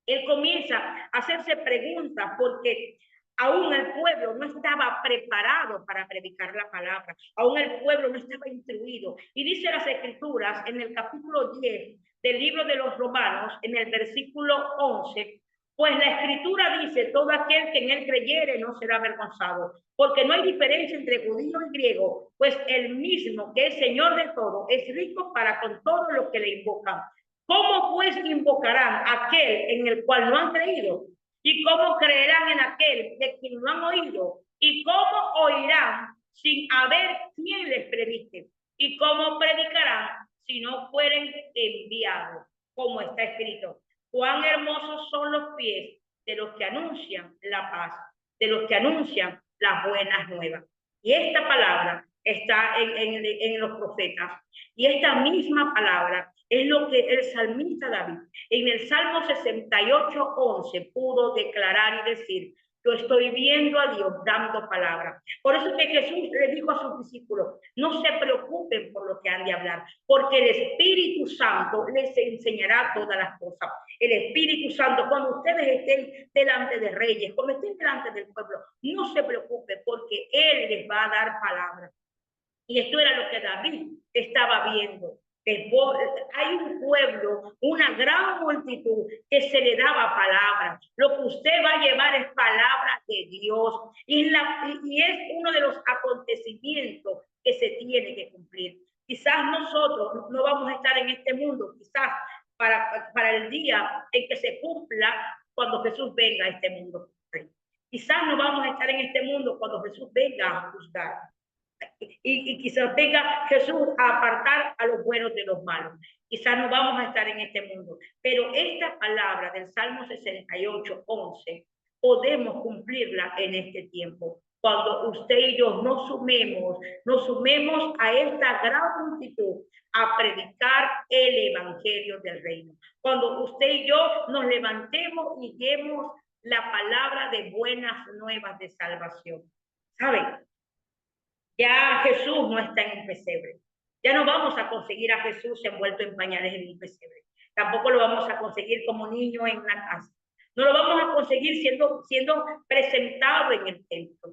Él comienza a hacerse preguntas porque aún el pueblo no estaba preparado para predicar la palabra, aún el pueblo no estaba instruido. Y dice las Escrituras en el capítulo 10 del libro de los Romanos, en el versículo 11, pues la Escritura dice, todo aquel que en él creyere no será avergonzado, porque no hay diferencia entre judío y griego, pues el mismo que es Señor de todo es rico para con todos los que le invocan. ¿Cómo pues invocarán a aquel en el cual no han creído? ¿Y cómo creerán en aquel de quien no han oído? ¿Y cómo oirán sin haber quien les predique? ¿Y cómo predicarán si no fueren enviados? Como está escrito, cuán hermosos son los pies de los que anuncian la paz, de los que anuncian las buenas nuevas. Y esta palabra está en los profetas. Y esta misma palabra es lo que el salmista David en el Salmo 68:11 pudo declarar y decir, yo estoy viendo a Dios dando palabra. Por eso que Jesús le dijo a sus discípulos, no se preocupen por lo que han de hablar, porque el Espíritu Santo les enseñará todas las cosas. El Espíritu Santo, cuando ustedes estén delante de reyes, cuando estén delante del pueblo, no se preocupen porque Él les va a dar palabra. Y esto era lo que David estaba viendo. Hay un pueblo, una gran multitud que se le daba palabra. Lo que usted va a llevar es palabra de Dios. Y es uno de los acontecimientos que se tiene que cumplir. Quizás nosotros no vamos a estar en este mundo, quizás para el día en que se cumpla cuando Jesús venga a este mundo. Quizás no vamos a estar en este mundo cuando Jesús venga a juzgar. Y quizás venga Jesús a apartar a los buenos de los malos. Quizás no vamos a estar en este mundo, pero esta palabra del Salmo 68:11 podemos cumplirla en este tiempo. Cuando usted y yo nos sumemos a esta gran multitud a predicar el evangelio del reino. Cuando usted y yo nos levantemos y demos la palabra de buenas nuevas de salvación. ¿Saben? Ya Jesús no está en un pesebre. Ya no vamos a conseguir a Jesús envuelto en pañales en un pesebre. Tampoco lo vamos a conseguir como niño en una casa. No lo vamos a conseguir siendo presentado en el templo.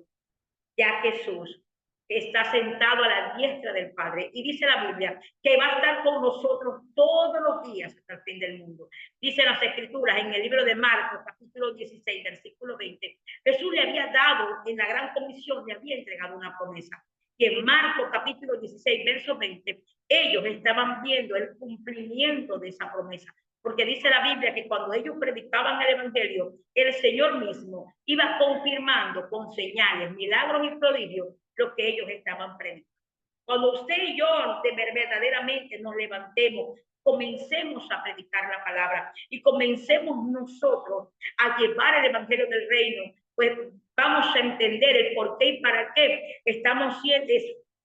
Ya Jesús está sentado a la diestra del Padre. Y dice la Biblia que va a estar con nosotros todos los días hasta el fin del mundo. Dice las Escrituras en el libro de Marcos, capítulo 16, versículo 20. Jesús le había dado en la gran comisión, le había entregado una promesa. Y en Marcos, capítulo 16, verso 20, ellos estaban viendo el cumplimiento de esa promesa. Porque dice la Biblia que cuando ellos predicaban el evangelio, el Señor mismo iba confirmando con señales, milagros y prodigios lo que ellos estaban predicando. Cuando usted y yo verdaderamente nos levantemos, comencemos a predicar la palabra y comencemos nosotros a llevar el evangelio del reino, pues vamos a entender el por qué y para qué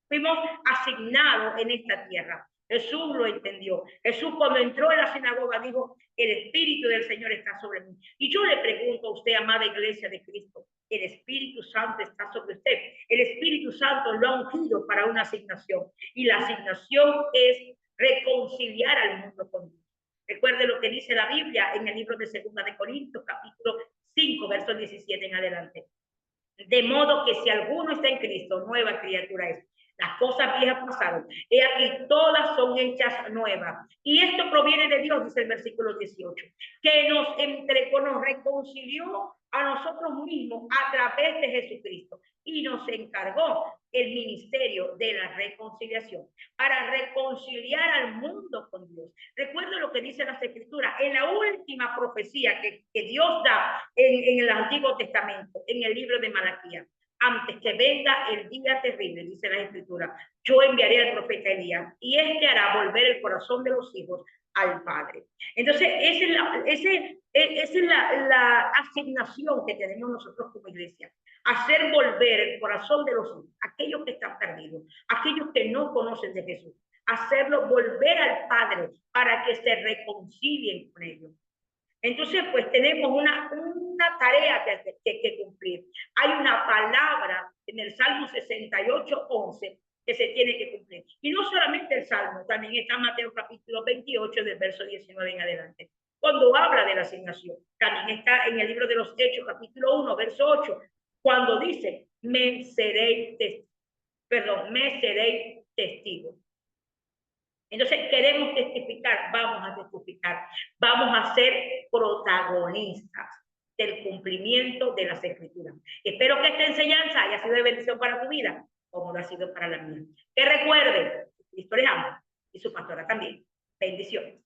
fuimos asignados en esta tierra. Jesús lo entendió. Jesús cuando entró en la sinagoga dijo, el Espíritu del Señor está sobre mí. Y yo le pregunto a usted, amada iglesia de Cristo, el Espíritu Santo está sobre usted. El Espíritu Santo lo ha ungido para una asignación. Y la asignación es reconciliar al mundo con Dios. Recuerde lo que dice la Biblia en el libro de 2 de Corintios, capítulo 5, verso 17 en adelante. De modo que si alguno está en Cristo, nueva criatura es. Las cosas viejas pasaron. He aquí, todas son hechas nuevas. Y esto proviene de Dios, dice el versículo 18, que nos reconcilió a nosotros mismos a través de Jesucristo y nos encargó el ministerio de la reconciliación para reconciliar al mundo con Dios. Recuerdo lo que dice las Escrituras en la última profecía que Dios da en el Antiguo Testamento, en el libro de Malaquías. Antes que venga el día terrible, dice la Escritura, yo enviaré al profeta Elías y este hará volver el corazón de los hijos al Padre. Entonces, esa es la asignación que tenemos nosotros como iglesia. Hacer volver el corazón de los hijos, aquellos que están perdidos, aquellos que no conocen de Jesús. Hacerlo volver al Padre para que se reconcilien con ellos. Entonces, pues tenemos una tarea que cumplir. Hay una palabra en el Salmo 68:11 que se tiene que cumplir. Y no solamente el Salmo, también está Mateo capítulo 28 del verso 19 en adelante. Cuando habla de la asignación, también está en el libro de los Hechos capítulo 1, verso 8, cuando dice, me seréis testigo. Entonces queremos testificar, vamos a testificar, vamos a ser protagonistas del cumplimiento de las Escrituras. Espero que esta enseñanza haya sido de bendición para tu vida, como lo ha sido para la mía. Que recuerden, Cristo les ama y su pastora también. Bendiciones.